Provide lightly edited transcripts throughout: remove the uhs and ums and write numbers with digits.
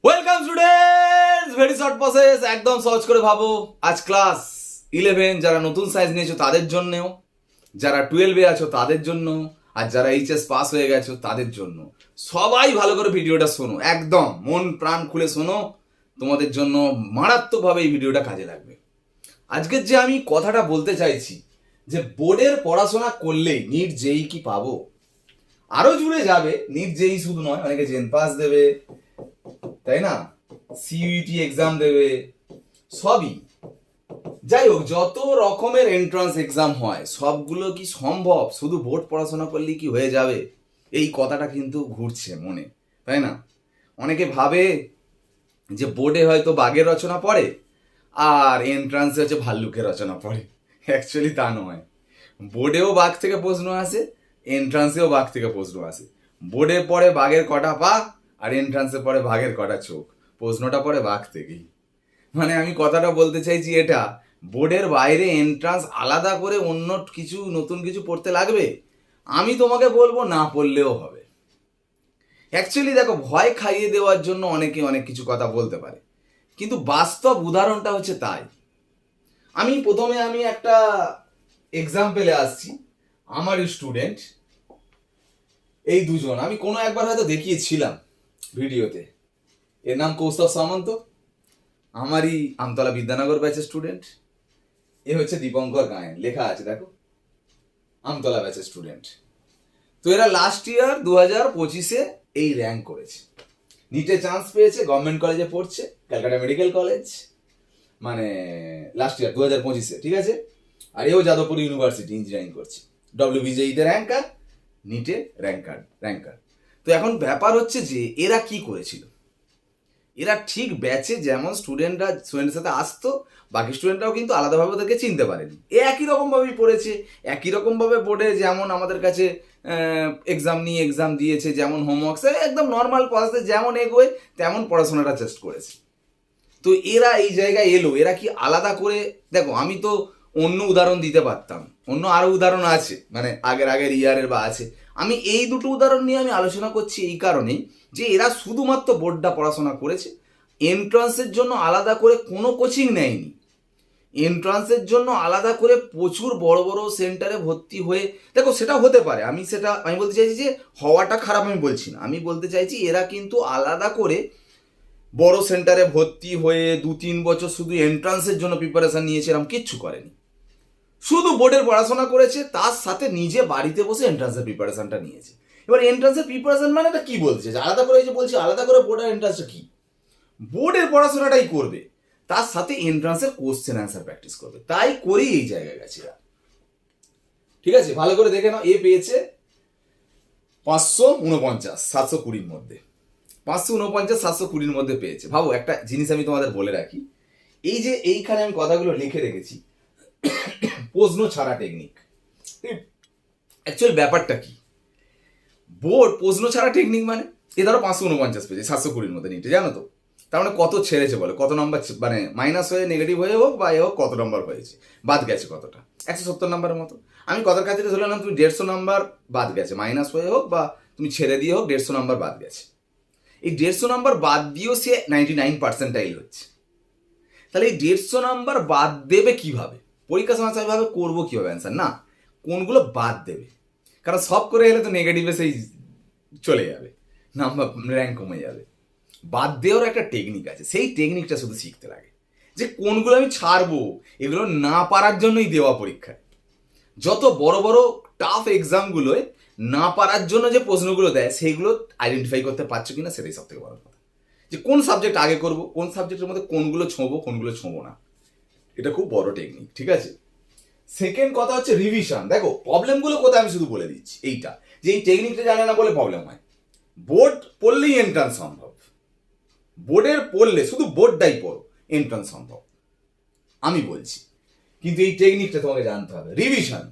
Welcome students, very short process, একদম সহজ করে ভাবো। আজ ক্লাস 11 যারা নতুন সায়েন্স নিয়েছো তাদের জন্যও, যারা 12-এ আছো তাদের জন্য, আর যারা এইচএস পাস হয়ে গেছো তাদের জন্য। সবাই ভালো করে ভিডিওটা শোনো, একদম মন প্রাণ খুলে শোনো, তোমাদের জন্য মারাত্মকভাবে এই ভিডিওটা কাজে লাগবে। আজকের যে আমি কথাটা বলতে চাইছি যে বোর্ডের পড়াশোনা করলেই নিট জেই কি পাবো, আরো জুড়ে যাবে। নিট জেই শুধু নয়, অনেকে জেন পাস দেবে, তাই না, সিইউটি এক্সাম দেবে, সবই। যাই হোক, যত রকমের এন্ট্রান্স এক্সাম হয় সবগুলো কি সম্ভব শুধু বোর্ড পড়াশোনা করলেই কি হয়ে যাবে? এই কথাটা কিন্তু ঘুরছে মনে, তাই না? অনেকে ভাবে যে বোর্ডে হয়তো বাঘের রচনা পড়ে আর এন্ট্রান্সে হচ্ছে ভাল্লুকের রচনা পড়ে। অ্যাকচুয়ালি তা নয়। বোর্ডেও বাঘ থেকে প্রশ্ন আসে, এন্ট্রান্সেও বাঘ থেকে প্রশ্ন আসে। বোর্ডে পড়ে বাঘের কটা পা আর এন্ট্রান্সে পড়ে বাঘের কটা চোখ, প্রশ্নটা পড়ে বাঘ থেকেই। মানে আমি কথাটা বলতে চাইছি এটা, বোর্ডের বাইরে এন্ট্রান্স আলাদা করে অন্য কিছু নতুন কিছু পড়তে লাগবে? আমি তোমাকে বলবো না পড়লেও হবে। অ্যাকচুয়ালি দেখো, ভয় খাইয়ে দেওয়ার জন্য অনেকে অনেক কিছু কথা বলতে পারে, কিন্তু বাস্তব উদাহরণটা হচ্ছে তাই। প্রথমে একটা এক্সাম্পলে আসছি। আমার স্টুডেন্ট এই দুজন আমি কোনো একবার হয়তো দেখিয়েছিলাম ভিডিওতে। এর নাম কৌস্তব সামন্ত, আমারই আমতলা বিদ্যানগর ব্যাচের স্টুডেন্ট। এ হচ্ছে দীপঙ্কর গায়েন, লেখা আছে দেখো, আমতলা ব্যাচের স্টুডেন্ট। তো এরা লাস্ট ইয়ার 2025-এ এই র্যাঙ্ক করেছে, নিটে চান্স পেয়েছে, গভর্নমেন্ট কলেজে পড়ছে, ক্যালকাটা মেডিকেল কলেজ, মানে লাস্ট ইয়ার 2025-এ, ঠিক আছে। আর এও যাদবপুর ইউনিভার্সিটি ইঞ্জিনিয়ারিং করছে, ডব্লিউবিজেইতে র্যাঙ্কার, নিটে র্যাঙ্কার। তো এখন ব্যাপার হচ্ছে যে এরা কি করেছিল, এরা ঠিক ব্যাচে যেমন স্টুডেন্টের সাথে আসতো, বাকি স্টুডেন্টরাও কিন্তু আলাদাভাবে ওদেরকে চিনতে পারেনি। এ একই রকমভাবেই পড়েছে, একই রকমভাবে বোর্ডে যেমন আমাদের কাছে এক্সাম দিয়েছে, যেমন হোমওয়ার্কস একদম নর্মাল প্রসেসে যেমন এগোয় তেমন পড়াশোনাটা জাস্ট করেছে। তো এরা এই জায়গায় এলো, এরা কি আলাদা করে, দেখো আমি তো অন্য উদাহরণ দিতে পারতাম, অন্য আরো উদাহরণ আছে, মানে আগের ইয়ারের বা আছে। আমি এই দুটো উদাহরণ নিয়ে আমি আলোচনা করছি এই কারণেই যে এরা শুধুমাত্র বোর্ডটা পড়াশোনা করেছে, এন্ট্রান্সের জন্য আলাদা করে কোনো কোচিং নেয়নি। এন্ট্রান্সের জন্য আলাদা করে প্রচুর বড় বড় সেন্টারে ভর্তি হয়ে, দেখো সেটা হতে পারে, আমি বলতে চাইছি যে হওয়াটা খারাপ আমি বলছি না, আমি বলতে চাইছি এরা কিন্তু আলাদা করে বড় সেন্টারে ভর্তি হয়ে 2-3 বছর শুধু এন্ট্রান্সের জন্য প্রিপারেশন নিয়েছে, এরকম কিচ্ছু করেনি। শুধু বোর্ডের পড়াশোনা করেছে, তার সাথে নিজে বাড়িতে বসে এন্ট্রান্সের প্রিপারেশনটা নিয়েছে। এবার এন্ট্রান্সের প্রিপারেশন মানে এটা কি বলছে, যে আলাদা করে, এই যে বলছি আলাদা করে বোর্ড আর এন্ট্রান্সটা কি, বোর্ডের পড়াশোনাটাই করবে, তার সাথে এন্ট্রান্সের কোশ্চেন অ্যান্সার প্র্যাকটিস করবে, তাই করেই এই জায়গায় গেছে। ঠিক আছে, ভালো করে দেখে নাও। এ পেয়েছে 549 720-র মধ্যে, 549 720-র মধ্যে পেয়েছে। ভাবো, একটা জিনিস আমি তোমাদের বলে রাখি, এই যে এইখানে আমি কথাগুলো লিখে রেখেছি, প্রশ্ন ছাড়া টেকনিক। অ্যাকচুয়াল ব্যাপারটা কি, বোর্ড প্রশ্ন ছাড়া টেকনিক মানে, এ ধরো 549 পেয়েছে 720-র মধ্যে নিটে, জানো তো তার মানে কত ছেড়েছে বলে, কত নম্বর মানে মাইনাস হয়ে নেগেটিভ হয়ে হোক বা এ হোক, কত নম্বর হয়েছে, বাদ গেছে কতটা, 170 নম্বরের মতো। আমি কথার কাছে ধরলাম তুমি 150 নম্বর বাদ গেছে, মাইনাস হয়ে হোক বা তুমি ছেড়ে দিয়ে হোক, 150 নম্বর বাদ গেছে। এই 150 নম্বর বাদ দিয়েও সে 99% হচ্ছে। তাহলে এই 150 নাম্বার বাদ দেবে কিভাবে, পরীক্ষা সময় ভাবে করবো কিভাবে অ্যান্সার, না কোনগুলো বাদ দেবে, কারণ সব করে এলে তো নেগেটিভে সেই চলে যাবে, নাম্বার র্যাঙ্ক কমে যাবে। বাদ দেওয়ার একটা টেকনিক আছে, সেই টেকনিকটা শুধু শিখতে লাগে, যে কোনগুলো আমি ছাড়বো, এগুলো না পারার জন্যই দেওয়া পরীক্ষায়। যত বড় বড় টাফ এক্সামগুলোয় না পারার জন্য যে প্রশ্নগুলো দেয়, সেইগুলো আইডেন্টিফাই করতে পারছো কিনা, সেটাই সব থেকে বড় কথা। যে কোন সাবজেক্ট আগে করবো, কোন সাবজেক্টের মধ্যে কোনগুলো ছোঁবো, কোনগুলো ছোঁবো না, এটা খুব বড় টেকনিক। ঠিক আছে, সেকেন্ড কথা হচ্ছে রিভিশন। দেখো প্রবলেমগুলো কোথায় আমি শুধু বলে দিচ্ছি এইটা, যে এই টেকনিকটা জানে না বলে প্রবলেম হয়। বোর্ড পড়লেই এন্ট্রান্স সম্ভব, বোর্ডের পড়লে শুধু বোর্ডটাই পড়ো, এন্ট্রান্স সম্ভব আমি বলছি, কিন্তু এই টেকনিকটা তোমাকে জানতে হবে, রিভিশন।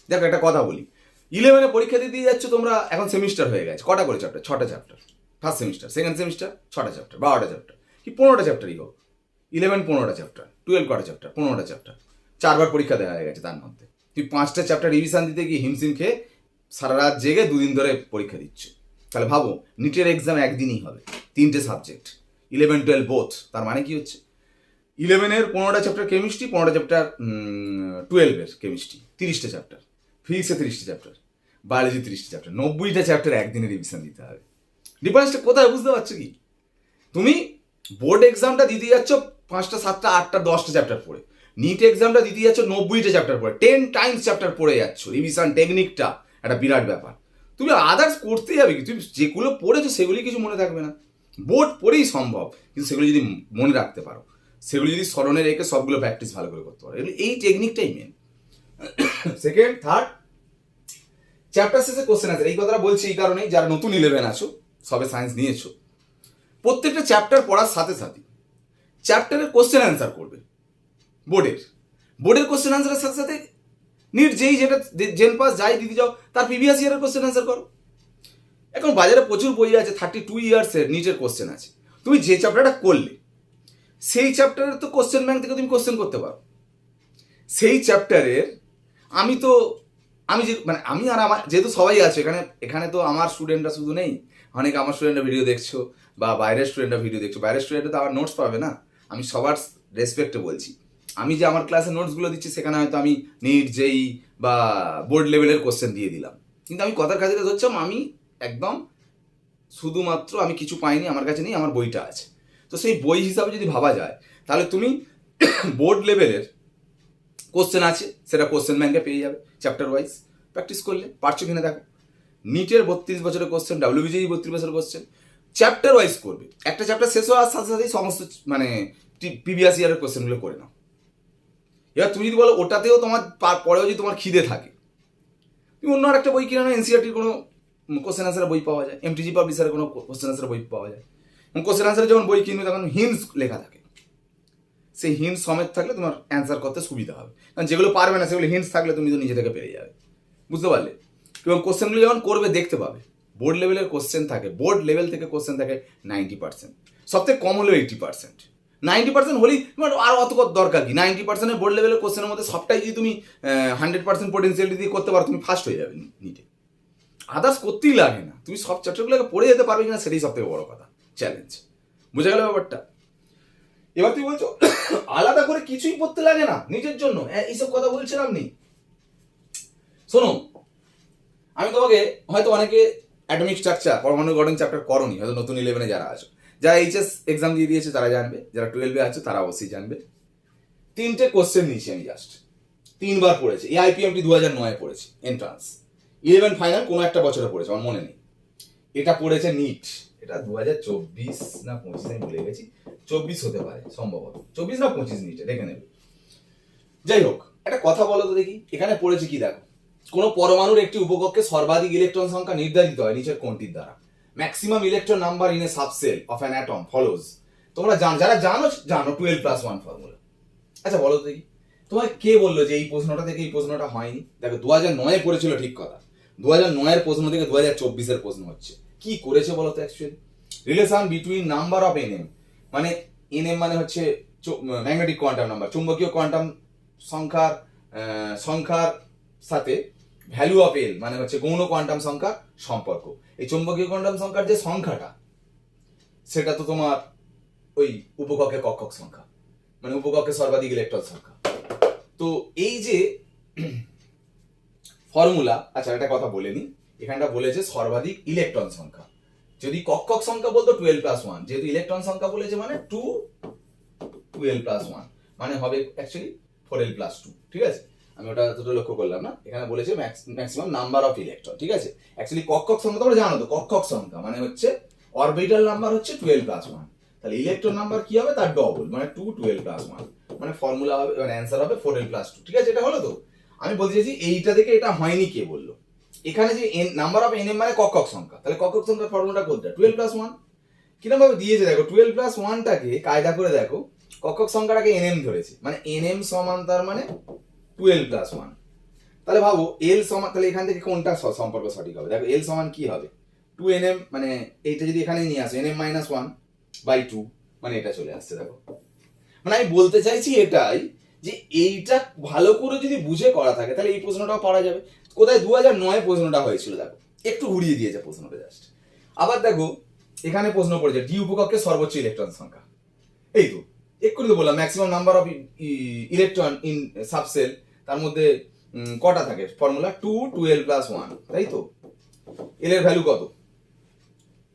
দেখো একটা কথা বলি, 11-এ পরীক্ষা দিয়ে যাচ্ছ তোমরা, এখন সেমিস্টার হয়ে গেছে, কটা করে চ্যাপ্টার, 6টা chapter. First semester, second semester 6টা চ্যাপ্টার, 12টা চ্যাপ্টার, কি 15টা চ্যাপ্টারই হোক, 11 15টা চ্যাপ্টার, 12 কটা চ্যাপ্টার, 15টা চ্যাপ্টার, 4বার পরীক্ষা দেওয়া হয়ে গেছে। তার মধ্যে তুই 5টা চ্যাপ্টার রিভিশন দিতে গিয়ে হিমশিম খেয়ে সারা রাত জেগে 2 দিন ধরে পরীক্ষা দিচ্ছ। তাহলে ভাবো, নিটের এক্সাম একদিনই হবে, 3টে সাবজেক্ট, 11-12 বোথ। তার মানে কি হচ্ছে 11-এর 15টা চ্যাপ্টার কেমিস্ট্রি, 15টা চ্যাপ্টার 12-এর কেমিস্ট্রি, 30টা চ্যাপ্টার, ফিজিক্সে 30টা চ্যাপ্টার, বায়োলজি 30টা চ্যাপ্টার, 90টা চ্যাপ্টার একদিনে রিভিশন দিতে হবে। ডিফারেন্সটা কোথায় বুঝতে পারছো কি? তুমি বোর্ড এক্সামটা দিতে যাচ্ছ 5টা 7টা 8টা 10টা চ্যাপ্টার পড়ে, নিট এক্সামটা দিতে যাচ্ছ 90টা চ্যাপ্টার পড়ে, 10 টাইমস চ্যাপ্টার পড়ে যাচ্ছ। রিভিশন টেকনিকটা একটা বিরাট ব্যাপার। তুমি আদার্স করতে যাবে কি? তুমি যেগুলো পড়েছো সেগুলি কিছু মনে থাকবে না, বোর্ড পড়েই সম্ভব, কিন্তু সেগুলো যদি মনে রাখতে পারো, সেগুলো যদি স্মরণে রেখে সবগুলো প্র্যাকটিস ভালো করে করতে পারো, এই টেকনিকটাই মেন। সেকেন্ড, থার্ড, চ্যাপ্টার শেষে কোশ্চেন আছে। এই কথাটা বলছি এই কারণেই, যারা নতুন 11 আছো, সবে সায়েন্স নিয়েছো, প্রত্যেকটা চ্যাপ্টার পড়ার সাথে সাথে চ্যাপ্টারের কোশ্চেন অ্যান্সার করবে। বোর্ডের কোশ্চেন অ্যান্সারের সাথে সাথে নিট যেই যেটা জেন পাস যাই দিতে যাও তার প্রিভিয়াস ইয়ারের কোশ্চেন অ্যান্সার করো। এখন বাজারে প্রচুর বই আছে, 32 ইয়ার্সের নিটের কোশ্চেন আছে। তুমি যে চ্যাপ্টারটা করলে সেই চ্যাপ্টারের তো কোশ্চেন ব্যাংক থেকে তুমি কোশ্চেন করতে পারো। সেই চ্যাপ্টারের আমি যে মানে আমি আর আমার যেহেতু সবাই আছে এখানে তো আমার স্টুডেন্টরা শুধু নেই, অনেক আমার স্টুডেন্টরা ভিডিও দেখছো বা বাইরের স্টুডেন্টরা ভিডিও দেখছো। বাইরের স্টুডেন্টরা তো আমার নোটস পাবে না, আমি সবার রেসপেক্টে বলছি। আমি যে আমার ক্লাসে নোটসগুলো দিচ্ছি সেখানে হয়তো আমি নিট যেই বা বোর্ড লেভেলের কোশ্চেন দিয়ে দিলাম, কিন্তু আমি কথার কাছে ধরছিলাম আমি একদম শুধুমাত্র আমি কিছু পাইনি, আমার কাছে নেই, আমার বইটা আছে। তো সেই বই হিসাবে যদি ভাবা যায় তাহলে তুমি বোর্ড লেভেলের কোশ্চেন আছে সেটা কোশ্চেন ব্যাংকে পেয়ে যাবে চ্যাপ্টার ওয়াইজ। প্র্যাকটিস করলে পারছো কিনা দেখো। নিটের 32 বছরের কোশ্চেন, ডাব্লিউবিজেই 32 বছরের কোশ্চেন, চ্যাপ্টার ওয়াইজ করবে। একটা চ্যাপ্টার শেষ হওয়ার সাথে সাথেই সমস্ত মানে প্রিভিয়াস ইয়ারের কোশ্চেনগুলো করে নাও। এবার তুমি যদি বলো ওটাতেও তোমার পরেও যদি তোমার খিদে থাকে, তুমি অন্য আরেকটা বই কিনে নাও, এনসিআরটির কোনো কোশ্চেন আনসারের বই পাওয়া যায়, এমটিজি পাবলিশারের কোনো কোশ্চেন আনসারের বই পাওয়া যায়। কোশ্চেন আনসারের যখন বই কিনবে তখন হিন্টস লেখা থাকে, সেই হিন্টস সমেত থাকলে তোমার অ্যান্সার করতে সুবিধা হবে। কারণ যেগুলো পারবে না সেগুলো হিন্টস থাকলে তুমি তো নিজে থেকে পেরে যাবে, বুঝতে পারলে? এবং কোশ্চেনগুলো যখন করবে দেখতে পাবে বোর্ড লেভেলের কোশ্চেন থাকে, বোর্ড লেভেল থেকে কোশ্চেন থাকে 90%, সবথেকে কম হলেও 80%। 90% হলেই তোমার আর অত দরকার কি? 90% বোর্ড লেভেলের কোশ্চেনের মধ্যে সবটাই যদি তুমি 100% পোটেন্সিয়ালিটি দিয়ে করতে পারো, তুমি ফার্স্ট হয়ে যাবে নিটে। আদার্স করতেই লাগে না, তুমি সব চ্যাপ্টারগুলোকে পড়ে যেতে পারবে কিনা সেটাই সব থেকে বড় কথা, চ্যালেঞ্জ। বুঝে গেল ব্যাপারটা? এবার তুমি বলছো আলাদা করে কিছুই পড়তে লাগে না নিজের জন্য, এইসব কথা বলছিলাম নি। শোনো, আমি তোমাকে হয়তো অনেকে অ্যাটমিক স্ট্রাকচার, পরমাণু গঠন চ্যাপ্টার করোনি, হয়তো নতুন 11-এ যারা আছো, যারা এইচএস এক্সাম দিয়ে দিয়েছে তারা জানবে, যারা 12-এ আছে তারা অবশ্যই জানবে। 3টে কোশ্চেন নিয়েছি আমি, জাস্ট 3বার পড়েছি। এই আইপিএমটি 2009-এ পড়েছি এন্ট্রান্স, 11 ফাইনাল কোনো একটা বছরে পড়েছে, আমার মনে নেই। এটা পড়েছে নিট, এটা 2024 না 25 আমি ভুলে গেছি, 24 হতে পারে সম্ভবত, 24 না 25 নিটে, দেখে নেবে। যাই হোক, একটা কথা বলো তো দেখি, এখানে পড়েছে কি দেখো, কোন পরমাণুর একটি উপকক্ষে সর্বাধিক ইলেকট্রন সংখ্যা নির্ধারিত হয় নিচের কোনটির দ্বারা? Maximum electron number in a subshell of an atom follows. তোমরা যারা জানো 12+1 ফর্মুলা। আচ্ছা বলো তো দেখি, তোমার কে বললো যে এই প্রশ্নটা থেকে এই প্রশ্নটা হয়নি? দেখো 2009-এ পড়েছিল ঠিক কথা, 2009-এর প্রশ্ন থেকে 2024-এর প্রশ্ন হচ্ছে। কি করেছে বলো তো actually? Relation between number of NM, মানে এনএম মানে হচ্ছে ম্যাগনেটিক কোয়ান্টাম নাম্বার, চুম্বকীয় কোয়ান্টাম সংখ্যার সাথে ভ্যালু অফ এল মানে হচ্ছে গৌণ কোয়ান্টাম সংখ্যার সম্পর্ক। এই চুম্বকীয় কোয়ান্টাম সংখ্যার যে সংখ্যাটা সেটা তো তোমার ওই উপকক্ষের কক্ষক সংখ্যা, মানে উপকক্ষের সর্বাধিক ইলেকট্রন সংখ্যা। তো এই যে ফর্মুলা, আচ্ছা একটা কথা বলে নি, এখানটা বলেছে সর্বাধিক ইলেকট্রন সংখ্যা, যদি কক্ষক সংখ্যা বলতো 12+1, যেহেতু ইলেকট্রন সংখ্যা বলেছে মানে 12+1 মানে হবে অ্যাকচুয়ালি 4l+2, ঠিক আছে? আমি ওটা এতটা লক্ষ্য করলাম না, এখানে বলেছে ম্যাক্সিমাম নাম্বার অফ ইলেকট্রন, ঠিক আছে? অ্যাকচুয়ালি কক্ষক সংখ্যা তোমরা জানো তো, কক্ষক সংখ্যা মানে হচ্ছে অরবিটাল নাম্বার হচ্ছে 12+1, তাহলে ইলেকট্রন নাম্বার কি হবে তার ডবল, মানে 12+1, মানে ফর্মুলা হবে, মানে অ্যান্সার হবে 4l+2, ঠিক আছে? এটা হলো তো। আমি বলতে চাইছি এইটা থেকে এটা হয়নি কে বললো? এখানে যে নাম্বার অফ এনএম মানে কক্ষক সংখ্যা, তাহলে কক্ষক সংখ্যার ফর্মুলাটা কোনটা? 12+1। কিরকম ভাবে দিয়েছে দেখো, 12+1টাকে কায়দা করে দেখো, কক্ষক সংখ্যাটাকে এনএম ধরেছে, মানে এনএম সমান তার মানে 12+1। তাহলে ভাবো এল সমান, তাহলে এখান থেকে কোনটা সম্পর্ক সঠিক হবে? দেখো এল সমান কি হবে, 2nm, মানে এইটা যদি এখানে নিয়ে আসো nm-1/2, মানে এটা চলে আসছে। দেখো মানে আমি বলতে চাইছি এটাই, যে এইটা ভালো করে যদি বুঝে করা থাকে তাহলে এই প্রশ্নটাও পারা যাবে। কোথায় 2009-এ প্রশ্নটা হয়েছিল, দেখো একটু ঘুরিয়ে দিয়েছে প্রশ্নটা জাস্ট। আবার দেখো এখানে প্রশ্ন পড়েছে ডি উপকক্ষে সর্বোচ্চ ইলেকট্রন সংখ্যা। এই তো এক্ষুনি তো বললাম maximum number of electron in subshell, তার মধ্যে কটা থাকে, ফর্মুলা 2 2l + 1, তাই তো। এল এর ভ্যালু কত,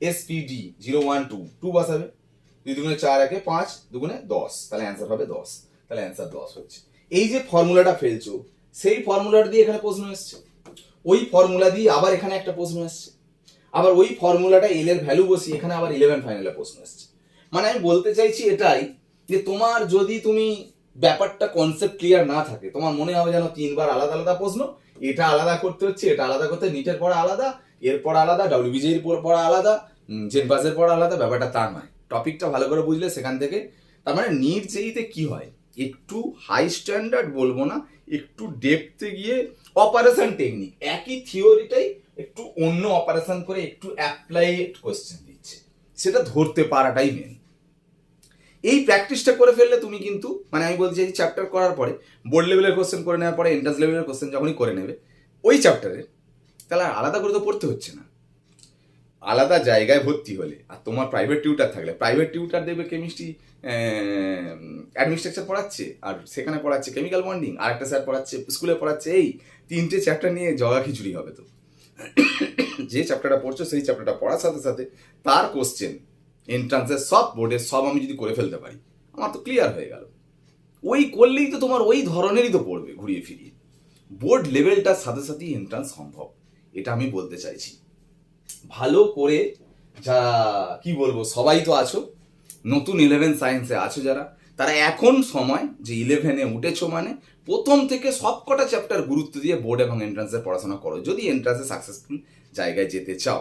SPD 0 1 2, 2 বসাবে, 2 দুগুণে 4 একে 5, দুগুণে 10, তাহলে অ্যান্সার হবে 10, তাহলে অ্যান্সার 10 হচ্ছে। এই যে ফর্মুলাটা ফেলছো সেই ফর্মুলাটা দিয়ে এখানে প্রশ্ন এসছে, ওই ফর্মুলা দিয়ে আবার এখানে একটা প্রশ্ন এসছে, আবার ওই ফর্মুলাটা এল এর ভ্যালু বসিয়ে এখানে আবার 11 ফাইনালে প্রশ্ন এসছে। মানে আমি বলতে চাইছি এটাই যে তোমার যদি তুমি ব্যাপারটা কনসেপ্ট ক্লিয়ার না থাকে, তোমার মনে হবে যেন 3বার আলাদা আলাদা প্রশ্ন, এটা আলাদা করতে হচ্ছে, এটা আলাদা করতে, নিটের পড়া আলাদা, এর পড়া আলাদা, WBJ এর পড়া আলাদা, জেনপাসের পড়া আলাদা, ব্যাপারটা তা নয়। টপিকটা ভালো করে বুঝলে সেখান থেকে, তার মানে নিট যেইতে কি হয়, একটু হাই স্ট্যান্ডার্ড বলবো না, একটু ডেপথে গিয়ে অপারেশন টেকনিক, একই থিওরিটাই একটু অন্য অপারেশন করে একটু অ্যাপ্লাইড কোশ্চেন দিচ্ছে, সেটা ধরতে পারাটাই মেন। এই প্র্যাকটিসটা করে ফেললে তুমি কিন্তু, মানে আমি বলছি এই চ্যাপ্টার করার পরে বোর্ড লেভেলের কোশ্চেন করে নেওয়ার পরে এন্ট্রান্স লেভেলের কোশ্চেন যখনই করে নেবে ওই চ্যাপ্টারে, তাহলে আলাদা করে তো পড়তে হচ্ছে না। আলাদা জায়গায় ভর্তি হলে আর তোমার প্রাইভেট টিউটার থাকলে, প্রাইভেট টিউটার দেখবে কেমিস্ট্রি অ্যাডমিনিস্ট্রাকচার পড়াচ্ছে, আর সেখানে পড়াচ্ছে কেমিক্যাল বন্ডিং, আর একটা স্যার পড়াচ্ছে স্কুলে পড়াচ্ছে, এই 3টে চ্যাপ্টার নিয়ে জগা খিচুড়ি হবে। তো যে চ্যাপ্টারটা পড়ছো সেই চ্যাপ্টারটা পড়ার সাথে সাথে তার কোশ্চেন এন্ট্রান্সের সব বোর্ডের সব আমি যদি করে ফেলতে পারি, আমার তো ক্লিয়ার হয়ে গেল। ওই করলেই তো তোমার ওই ধরনেরই তো পড়বে ঘুরিয়ে ফিরিয়ে, বোর্ড লেভেলটার সাথে সাথেই এন্ট্রান্স সম্ভব, এটা আমি বলতে চাইছি। ভালো করে যা কি বলবো, সবাই তো আছো নতুন 11 সায়েন্সে আছো যারা, তারা এখন সময় যে 11-এ উঠেছো, মানে প্রথম থেকে সবকটা চ্যাপ্টার গুরুত্ব দিয়ে বোর্ড এবং এন্ট্রান্সের পড়াশোনা করো যদি এন্ট্রান্সে সাকসেসফুল জায়গায় যেতে চাও।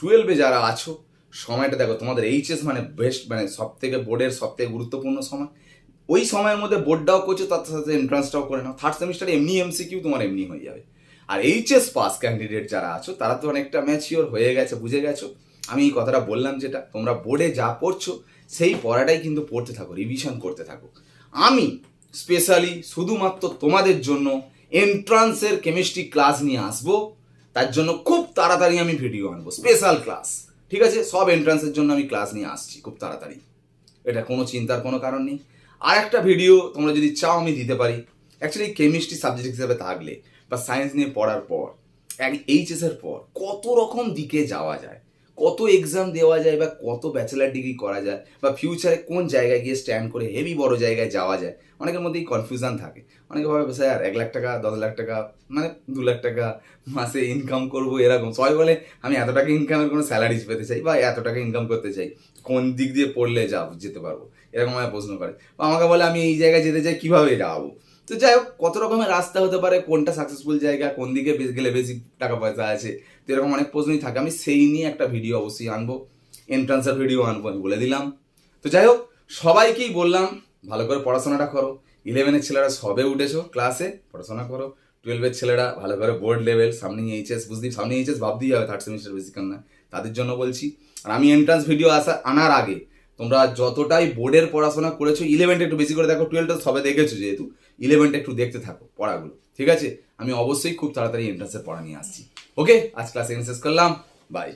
12-এ যারা আছো সময়টা দেখো, তোমাদের এইচএস মানে বেস্ট, মানে সব থেকে বোর্ডের সব থেকে গুরুত্বপূর্ণ সময়, ওই সময়ের মধ্যে বোর্ডটাও করছো, তার সাথে এন্ট্রান্সটাও করে নাও, থার্ড সেমিস্টারে এমনি এমসিকিউ তোমার এমনি হয়ে যাবে। আর এইচএস পাস ক্যান্ডিডেট যারা আছো তারা তো অনেকটা ম্যাচিওর হয়ে গেছে, বুঝে গেছো আমি এই কথাটা বললাম, যেটা তোমরা বোর্ডে যা পড়ছো সেই পড়াটাই কিন্তু পড়তে থাকো, রিভিশন করতে থাকো। আমি স্পেশালি শুধুমাত্র তোমাদের জন্য এন্ট্রান্সের কেমিস্ট্রি ক্লাস নিয়ে আসবো, তার জন্য খুব তাড়াতাড়ি আমি ভিডিও আনবো, স্পেশাল ক্লাস, ঠিক আছে? সব এন্ট্রান্সের জন্য আমি ক্লাস নিয়ে আসছি খুব তাড়াতাড়ি, এটা কোনো চিন্তার কোনো কারণ নেই। আর একটা ভিডিও তোমরা যদি চাও আমি দিতে পারি, অ্যাকচুয়ালি কেমিস্ট্রি সাবজেক্ট হিসেবে থাকলে বা সায়েন্স নিয়ে পড়ার পর এইচএসের পর কত রকম দিকে যাওয়া যায়, কত এক্সাম দেওয়া যায়, বা কত ব্যাচেলার ডিগ্রি করা যায়, বা ফিউচারে কোন জায়গায় গিয়ে স্ট্যান্ড করে হেভি বড় জায়গায় যাওয়া যায়, অনেকের মধ্যেই কনফিউশন থাকে। অনেকে ভাবে স্যার 1 লাখ টাকা 10 লাখ টাকা মানে 2 লাখ টাকা মাসে ইনকাম করবো, এরকম সবাই বলে আমি এত টাকা ইনকামের কোনো স্যালারি পেতে চাই বা এত টাকা ইনকাম করতে চাই, কোন দিক দিয়ে পড়লে যেতে পারবো, এরকম আমায় প্রশ্ন করে, বা আমাকে বলে আমি এই জায়গায় যেতে চাই কীভাবে যাবো। তো যাই হোক, কত রকমের রাস্তা হতে পারে, কোনটা সাকসেসফুল জায়গা, কোন দিকে গেলে বেশি টাকা পয়সা আছে, তো এরকম অনেক প্রশ্নই থাকে। আমি সেই নিয়ে একটা ভিডিও অবশ্যই আনবো, এন্ট্রান্সের ভিডিও আনবো, আমি বলে দিলাম। তো যাই হোক, সবাইকেই বললাম ভালো করে পড়াশোনাটা করো। 11-এর ছেলেরা সবে উঠেছো, ক্লাসে পড়াশোনা করো। 12-এর ছেলেরা ভালো করে বোর্ড লেভেল, সামনে এইচএস, সামনে এইচএস ভাবতেই হবে, থার্ড সেমিস্টার বেশিক্ষণ না, তাদের জন্য বলছি। আর আমি এন্ট্রান্স ভিডিও আনার আগে তোমরা যতটাই বোর্ডের পড়াশোনা করেছো, 11টা একটু বেশি করে দেখো, 12টা সবে দেখেছো যেহেতু, 11টা একটু দেখতে থাকো পড়াগুলো, ঠিক আছে? আমি অবশ্যই খুব তাড়াতাড়ি এন্ট্রান্সের পড়া নিয়ে আসছি। ওকে, আজ ক্লাস এখানে শেষ করলাম, বাই।